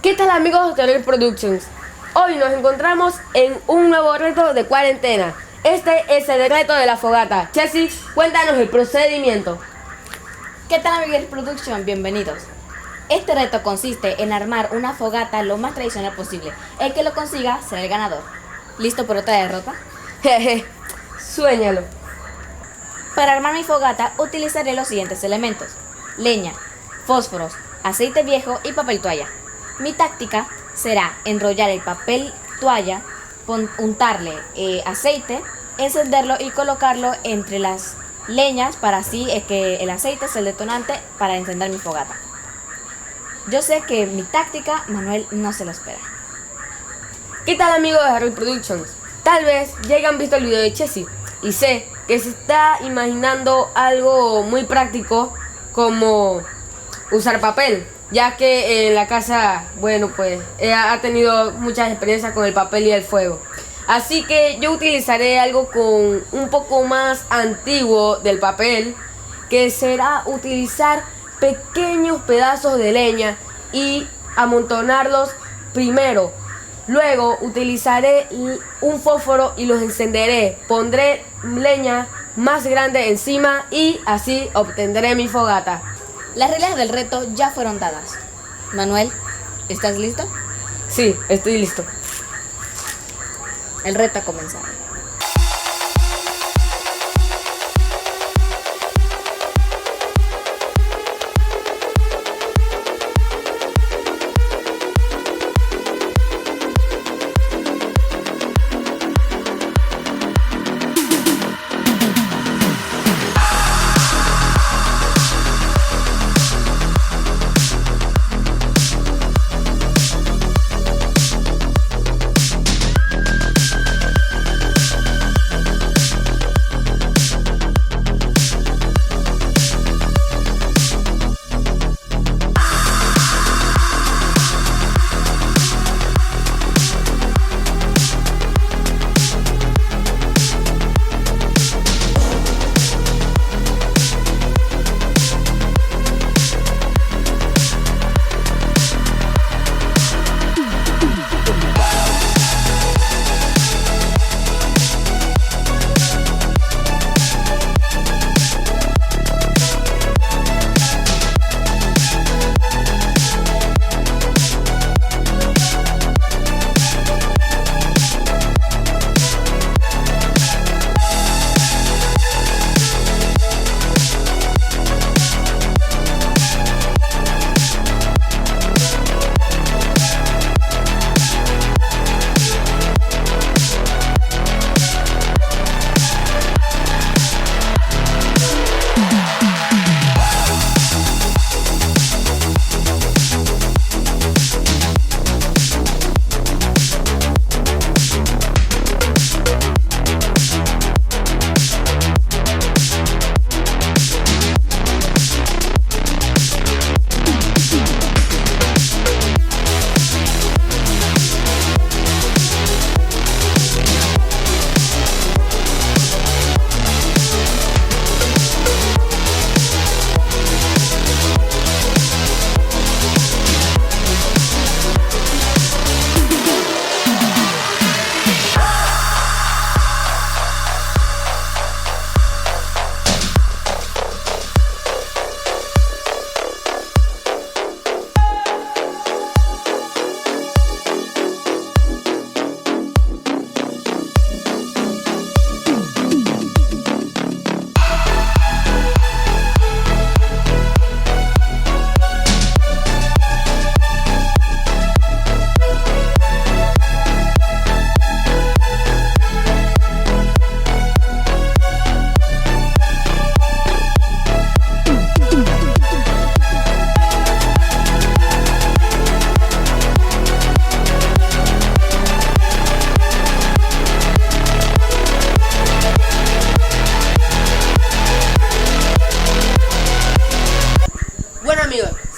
¿Qué tal amigos de Real Productions? Hoy nos encontramos en un nuevo reto de cuarentena. Este es el reto de la fogata. Chessy, cuéntanos el procedimiento. ¿Qué tal amigos de Production? Bienvenidos. Este reto consiste en armar una fogata lo más tradicional posible. El que lo consiga será el ganador. ¿Listo por otra derrota? Jeje, suéñalo. Para armar mi fogata utilizaré los siguientes elementos: leña, fósforos, aceite viejo y papel toalla. Mi táctica será enrollar el papel toalla, untarle aceite, encenderlo y colocarlo entre las leñas para así que el aceite sea el detonante para encender mi fogata. Yo sé que mi táctica Manuel no se lo espera. ¿Qué tal amigos de Real Productions? Tal vez ya hayan visto el video de Chessy y sé que se está imaginando algo muy práctico como usar papel, ya que en la casa, bueno, pues ha tenido muchas experiencias con el papel y el fuego. Así que yo utilizaré algo con un poco más antiguo del papel, que será utilizar pequeños pedazos de leña y amontonarlos primero. Luego utilizaré un fósforo y los encenderé. Pondré leña más grande encima y así obtendré mi fogata. Las reglas del reto ya fueron dadas. Manuel, ¿estás listo? Sí, estoy listo. El reto ha comenzado.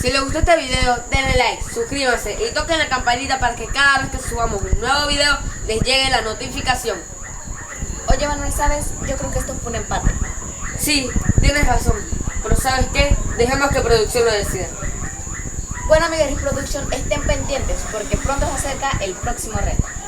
Si les gustó este video, denle like, suscríbanse y toquen la campanita para que cada vez que subamos un nuevo video les llegue la notificación. Oye Manuel, ¿sabes? Yo creo que esto fue un empate. Sí, tienes razón, pero ¿sabes qué? Dejemos que producción lo decida. Bueno amigos de Production, estén pendientes porque pronto se acerca el próximo reto.